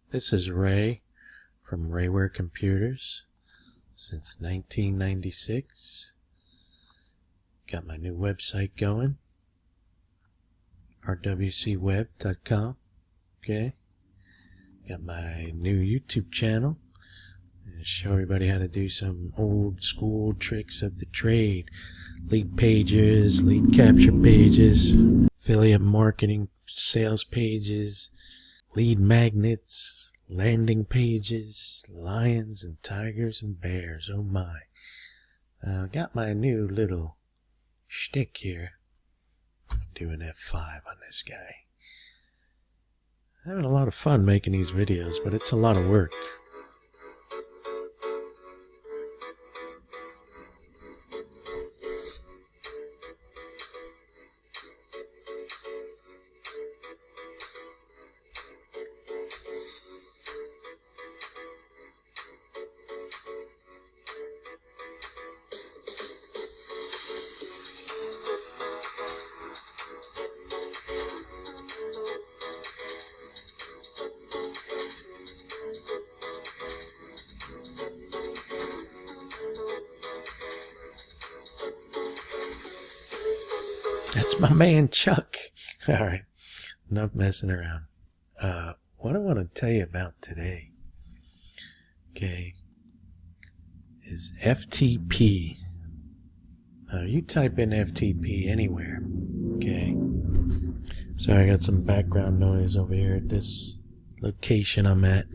This is Ray from Rayware Computers since 1996. Got my new website going, rwcweb.com. Okay. Got my new YouTube channel. Show everybody how to do some old school tricks of the trade. Lead pages, lead capture pages, affiliate marketing, sales pages, lead magnets, landing pages, lions and tigers and bears. Oh my. Got my new little shtick here. Do an F5 on this guy. Having a lot of fun making these videos, but it's a lot of work. That's my man Chuck. Alright, enough messing around. What I want to tell you about today, okay, is FTP. You type in FTP anywhere, okay. Sorry, I got some background noise over here at this location I'm at.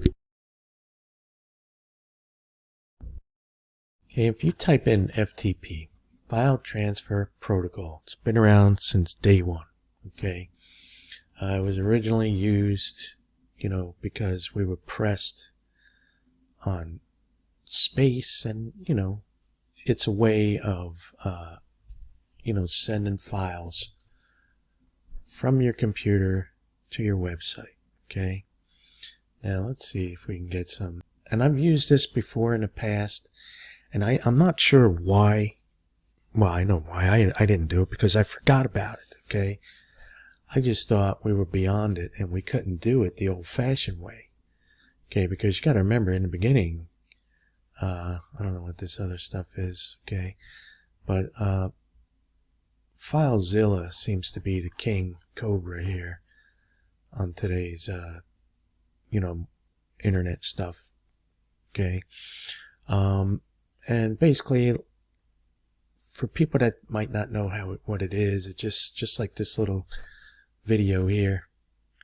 Okay, if you type in FTP, File Transfer Protocol. It's been around since day one. Okay, it was originally used, because we were pressed on space, and it's a way of sending files from your computer to your website. Okay, now let's see if we can get some. And I've used this before in the past, and I'm not sure why. Well, I know why I didn't do it, because I forgot about it, okay? I just thought we were beyond it and we couldn't do it the old-fashioned way, okay? Because you got to remember, in the beginning, I don't know what this other stuff is, okay? But Filezilla seems to be the king cobra here on today's, internet stuff, okay? And basically, for people that might not know what it is, it's just like this little video here.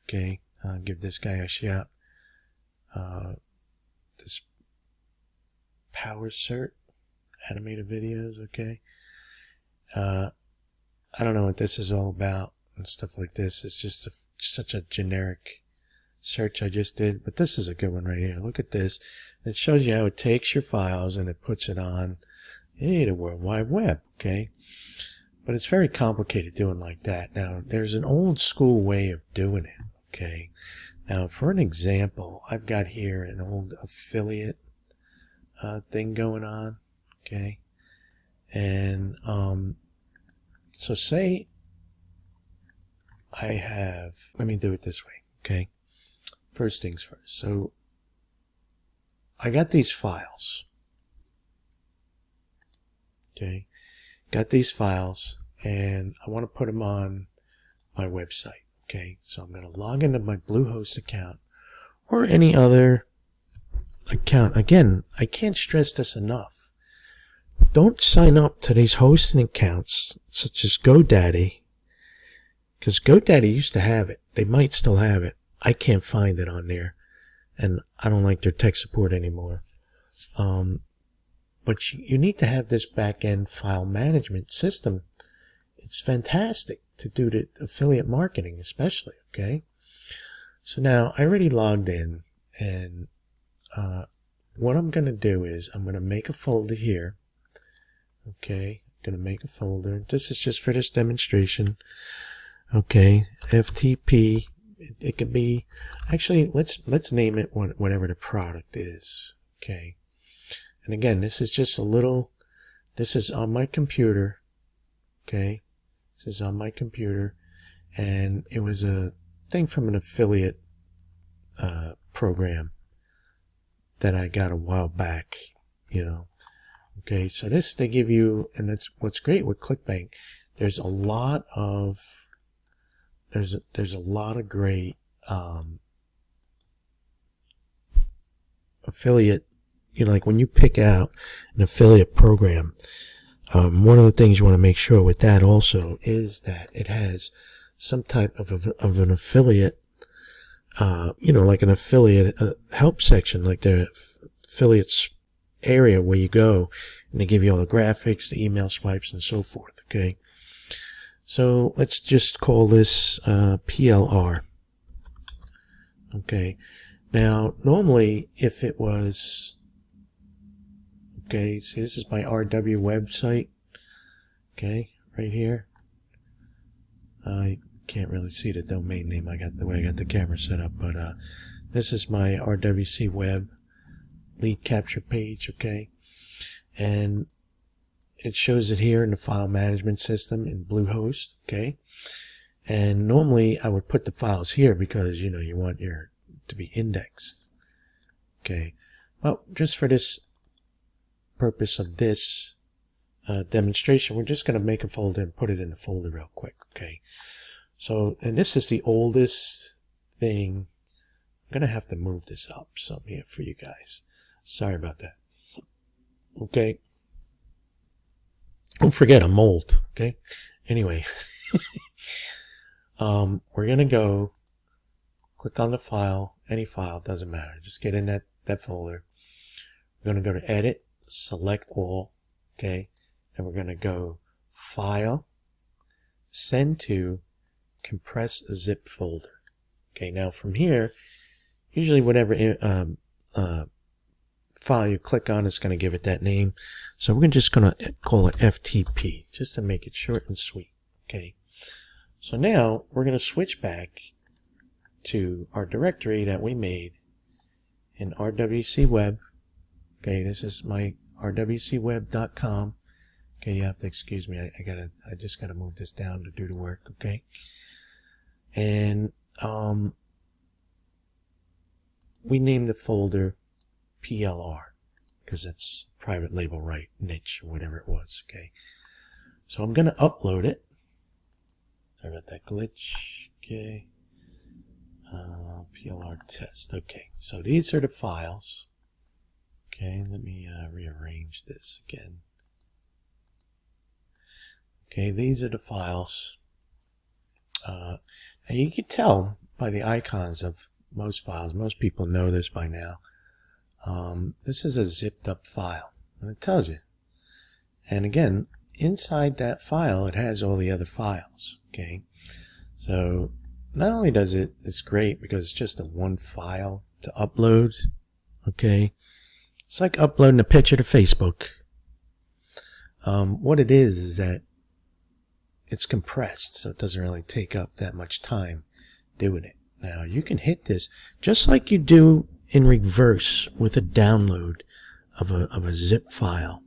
Okay, I'll give this guy a shout. This power cert animated videos. Okay, I don't know what this is all about and stuff like this. It's just such a generic search I just did, but this is a good one right here. Look at this. It shows you how it takes your files and it puts it on the World Wide Web, okay? But it's very complicated doing like that. Now, there's an old school way of doing it, okay? Now, for an example, I've got here an old affiliate thing going on, okay? And so say I have, let me do it this way, okay? First things first. So I got these files. Okay, got these files and I want to put them on my website. Okay, so I'm going to log into my Bluehost account or any other account. Again, I can't stress this enough. Don't sign up to these hosting accounts such as GoDaddy, because GoDaddy used to have it. They might still have it. I can't find it on there, and I don't like their tech support anymore. But you need to have this back-end file management system. It's fantastic to do the affiliate marketing especially, okay? So now I already logged in, and what I'm going to do is I'm going to make a folder here, okay? I'm going to make a folder. This is just for this demonstration, okay? FTP. It could be, actually, let's name it whatever the product is, okay? And again, this is just a little, this is on my computer, okay? This is on my computer, and it was a thing from an affiliate program that I got a while back, you know. Okay, so this they give you, and that's what's great with ClickBank. There's a lot of great affiliate, you know, like when you pick out an affiliate program, one of the things you want to make sure with that also is that it has some type of an affiliate, you know, like an affiliate help section, like the affiliates area where you go and they give you all the graphics, the email swipes, and so forth. Okay, so let's just call this PLR. Okay, now normally if it was, okay, see, this is my RW website. Okay, right here. I can't really see the domain name. I got the way I got the camera set up, but this is my RWC web lead capture page. Okay, and it shows it here in the file management system in Bluehost. Okay, and normally I would put the files here because, you know, you want your to be indexed. Okay, well, just for this purpose of this demonstration, we're just going to make a folder and put it in the folder real quick. Okay, so, and this is the oldest thing. I'm going to have to move this up some here for you guys. Sorry about that. Okay, don't forget I'm old. Okay, anyway, we're going to go click on the file, any file, doesn't matter, just get in that folder. We're going to go to edit, select all. Okay, and we're going to go file, send to compress zip folder. Okay, now from here, usually whatever file you click on is going to give it that name. So we're just going to call it FTP just to make it short and sweet. Okay, so now we're going to switch back to our directory that we made in RWC web. Okay, this is my rwcweb.com. Okay, you have to excuse me. I just gotta move this down to do the work. Okay, and we named the folder PLR because it's private label right niche or whatever it was. Okay, so I'm gonna upload it. Sorry about that glitch. Okay, PLR test. Okay, so these are the files. Okay, let me rearrange this again. Okay, these are the files. And you can tell by the icons of most files. Most people know this by now. This is a zipped up file, and it tells you. And again, inside that file, it has all the other files. Okay, so not only does it's great because it's just a one file to upload. Okay, it's like uploading a picture to Facebook. What it is that it's compressed, so it doesn't really take up that much time doing it. Now you can hit this just like you do in reverse with a download of a zip file.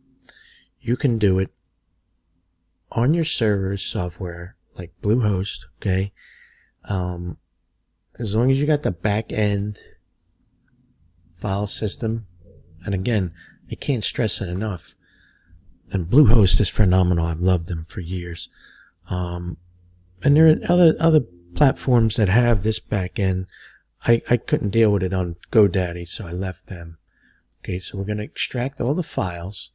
You can do it on your server's software like Bluehost. Okay, as long as you got the back end file system. And again, I can't stress it enough. And Bluehost is phenomenal. I've loved them for years. And there are other platforms that have this back end. I couldn't deal with it on GoDaddy, so I left them. Okay, so we're going to extract all the files.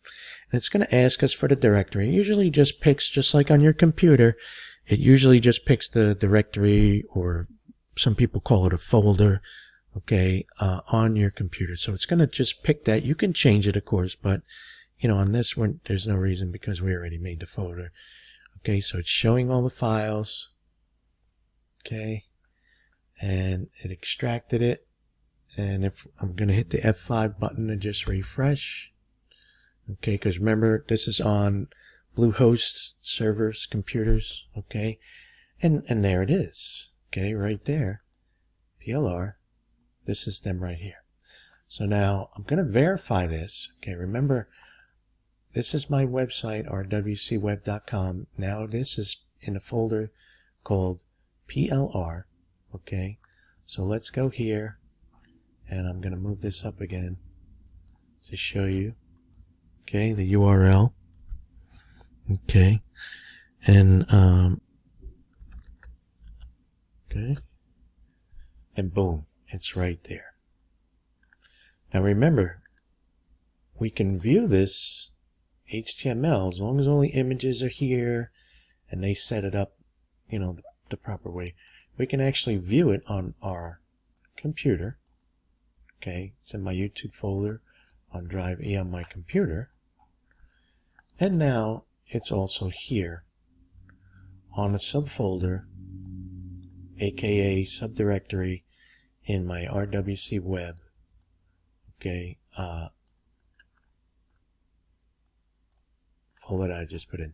And it's going to ask us for the directory. It usually just picks, just like on your computer, it usually just picks the directory, or some people call it a folder. Okay, on your computer. So it's going to just pick that. You can change it, of course, but you know, on this one, there's no reason because we already made the folder. Okay, so it's showing all the files. Okay, and it extracted it. And if I'm going to hit the F5 button to just refresh. Okay, because remember, this is on Bluehost servers, computers. Okay, and there it is. Okay, right there, PLR. This is them right here. So now I'm going to verify this. Okay, remember, this is my website, rwcweb.com. Now this is in a folder called PLR. Okay, so let's go here And I'm going to move this up again to show you, okay, the URL. Okay. And, okay. And boom, it's right there. Now remember, we can view this HTML as long as only images are here and they set it up, you know, the proper way. We can actually view it on our computer. Okay, it's in my YouTube folder on Drive E on my computer. And now it's also here on a subfolder, aka subdirectory in my RWC web. Okay, folder that I just put in.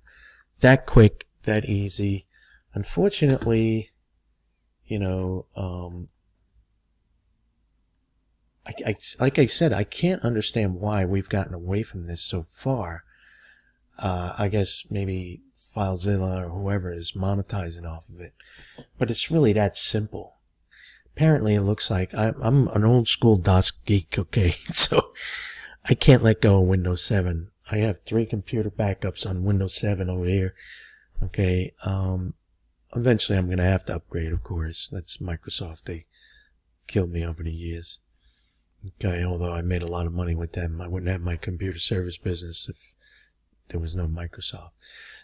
That quick, that easy. Unfortunately, you know, like I said, I can't understand why we've gotten away from this so far. I guess maybe Filezilla or whoever is monetizing off of it. But it's really that simple. Apparently, it looks like I'm an old school DOS geek, okay? So I can't let go of Windows 7. I have 3 computer backups on Windows 7 over here. Okay. Eventually, I'm going to have to upgrade, of course. That's Microsoft. They killed me over the years. Okay, although I made a lot of money with them, I wouldn't have my computer service business if there was no Microsoft.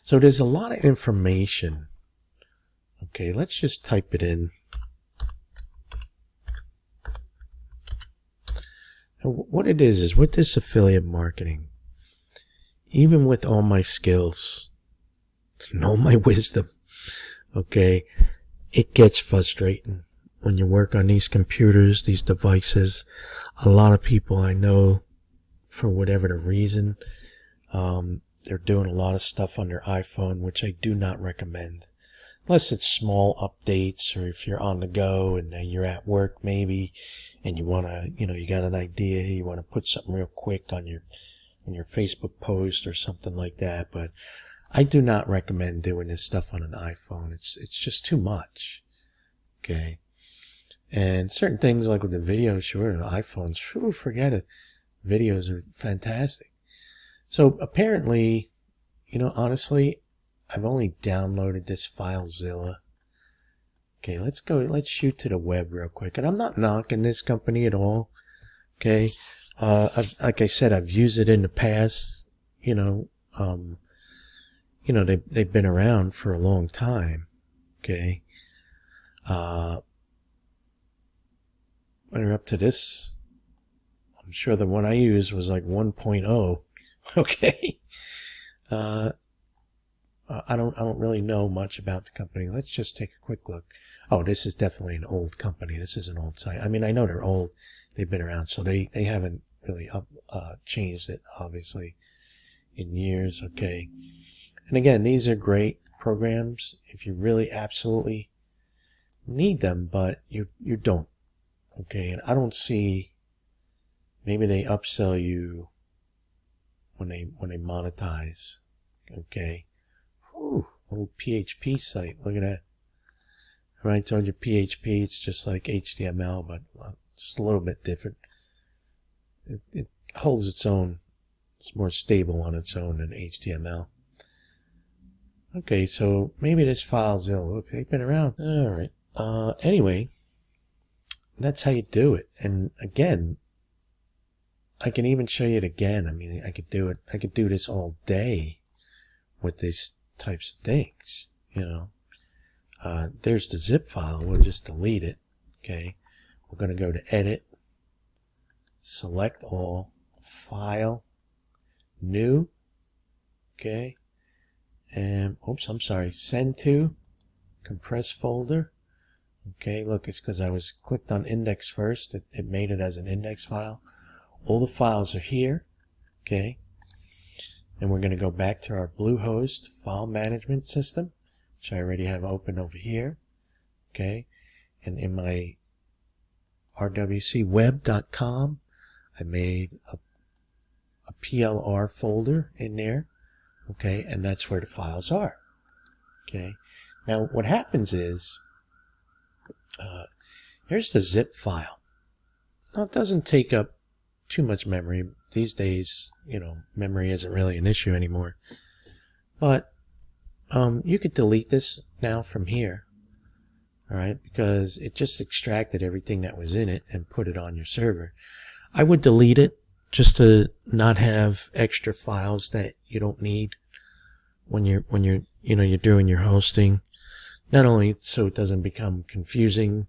So there's a lot of information. Okay, let's just type it in. And what it is with this affiliate marketing, even with all my skills and all my wisdom, okay, it gets frustrating when you work on these computers, these devices. A lot of people I know, for whatever the reason, they're doing a lot of stuff on their iPhone, which I do not recommend. Unless it's small updates, or if you're on the go and you're at work maybe, and you want to, you know, you got an idea, you want to put something real quick on your Facebook post or something like that. But I do not recommend doing this stuff on an iPhone. It's just too much. Okay. And certain things like with the video, sure, the iPhones, forget it. Videos are fantastic. So apparently, you know, honestly, I've only downloaded this Filezilla. Okay, let's shoot to the web real quick. And I'm not knocking this company at all. Okay. Like I said, I've used it in the past. You know, they've been around for a long time. Okay. When you're up to this, I'm sure the one I used was like 1.0. Okay. I don't really know much about the company. Let's just take a quick look. Oh, this is definitely an old company. This is an old site. I mean, I know they're old. They've been around, so they haven't really changed it, obviously, in years. Okay. And again, these are great programs if you really absolutely need them, but you don't. Okay, and I don't see, maybe they upsell you when they monetize. Okay. Whew, old PHP site. Look at that. Right, I told you PHP, it's just like HTML, but just a little bit different. It holds its own. It's more stable on its own than HTML. Okay, so maybe this Filezilla. Look, they've been around. All right. Anyway, that's how you do it. And again, I can even show you it again. I mean, I could do it. I could do this all day with these types of things, you know. There's the zip file. We'll just delete it. Okay. We're going to go to Edit, select all, File, New. Okay. And, oops, I'm sorry. Send to, Compress Folder. Okay, look, it's because I was clicked on index first. It made it as an index file. All the files are here. Okay. And we're going to go back to our Bluehost file management system, which I already have open over here. Okay. And in my rwcweb.com, I made a PLR folder in there. Okay. And that's where the files are. Okay. Now, what happens is, here's the zip file. Now, it doesn't take up too much memory. These days, memory isn't really an issue anymore. But you could delete this now from here. All right, because it just extracted everything that was in it and put it on your server. I would delete it just to not have extra files that you don't need when you're doing your hosting. Not only so it doesn't become confusing,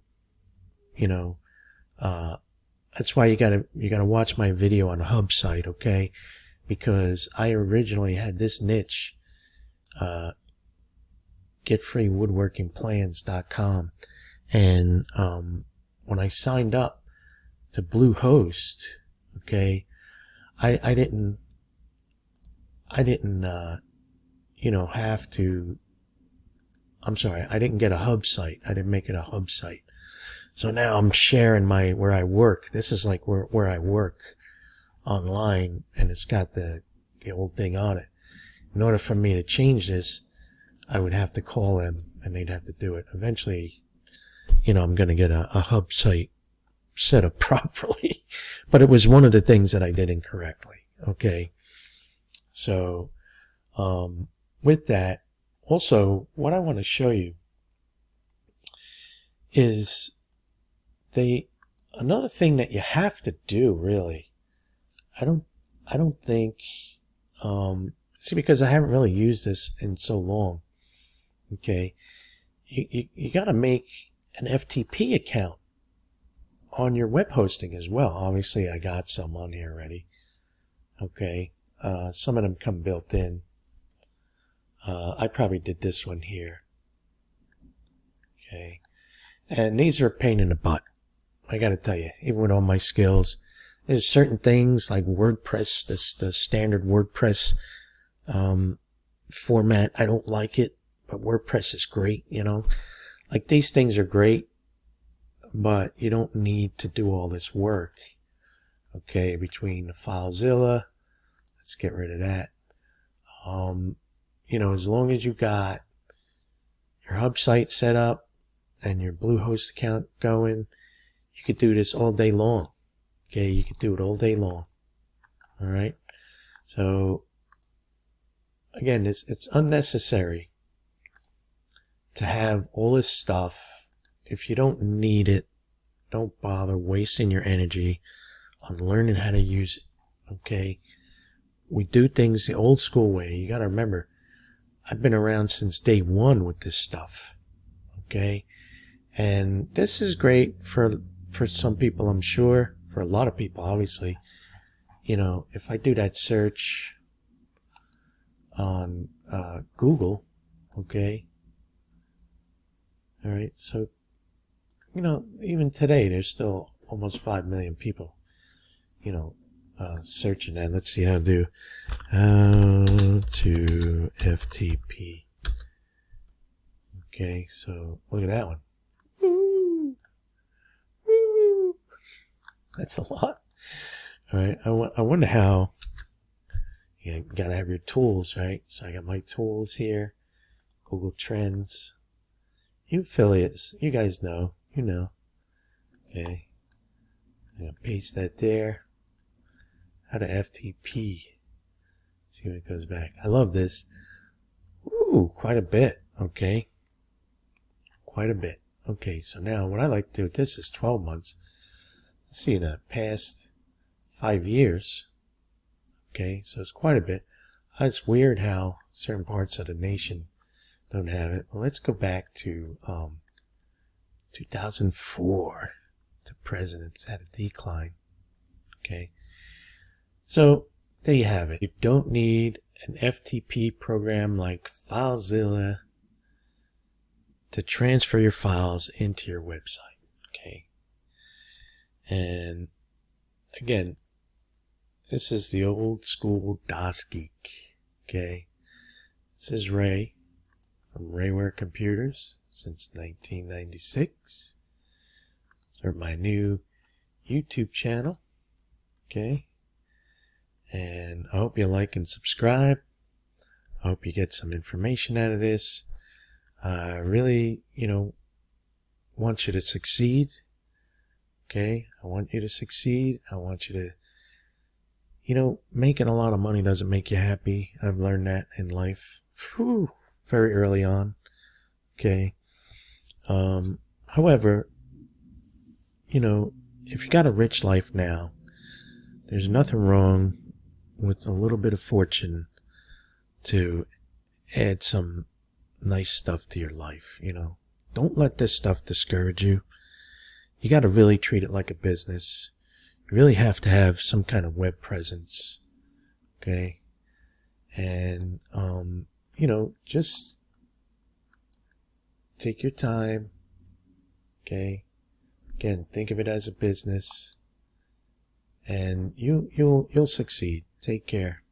that's why you gotta watch my video on Hub site, okay? Because I originally had this niche, getfreewoodworkingplans.com, and when I signed up to Bluehost, okay, I didn't have to. I'm sorry, I didn't get a hub site. I didn't make it a hub site. So now I'm sharing where I work. This is like where I work online, and it's got the old thing on it. In order for me to change this, I would have to call them, and they'd have to do it. Eventually, I'm going to get a hub site set up properly. But it was one of the things that I did incorrectly. Okay. So, with that, also, what I want to show you is another thing that you have to do, really. I don't think, see, because I haven't really used this in so long. Okay. You got to make an FTP account on your web hosting as well. Obviously, I got some on here already. Okay. Some of them come built in. I probably did this one here. Okay. And these are a pain in the butt. I gotta tell you, even with all my skills, there's certain things like WordPress, the standard WordPress format. I don't like it, but WordPress is great, Like, these things are great, but you don't need to do all this work. Okay, between the Filezilla, let's get rid of that. As long as you got your hub site set up and your Bluehost account going, you could do this all day long. Okay, you could do it all day long. All right. So again, it's unnecessary to have all this stuff. If you don't need it, don't bother wasting your energy on learning how to use it. Okay. We do things the old school way. You got to remember, I've been around since day one with this stuff. Okay. And this is great for some people, I'm sure. For a lot of people, obviously. If I do that search on Google, okay. All right. So, even today, there's still almost 5 million people, searching that. Let's see how to do FTP. Okay, so look at that one. Woo! Woo! That's a lot. All right, I wonder how. You gotta have your tools, right? So I got my tools here. Google Trends. You affiliates, you guys know. Okay. I'm gonna paste that there. How to FTP. See when it goes back. I love this. Ooh, quite a bit. Okay. Quite a bit. Okay, so now what I like to do with this is 12 months. Let's see, in the past 5 years. Okay, so it's quite a bit. It's weird how certain parts of the nation don't have it. Well, let's go back to 2004. The president's had a decline. Okay. So there you have it. You don't need an FTP program like Filezilla to transfer your files into your website. Okay. And again, this is the old school DOS geek. Okay. This is Ray from Rayware Computers since 1996. Start my new YouTube channel. Okay. And I hope you like and subscribe. I hope you get some information out of this. I really, want you to succeed. Okay. I want you to succeed. I want you to, you know, making a lot of money doesn't make you happy. I've learned that in life. Whew, very early on. Okay. However, you know, if you got a rich life now, there's nothing wrong with a little bit of fortune to add some nice stuff to your life, you know. Don't let this stuff discourage you. You got to really treat it like a business. You really have to have some kind of web presence. Okay. And, you know, just take your time. Okay. Again, think of it as a business, and you'll succeed. Take care.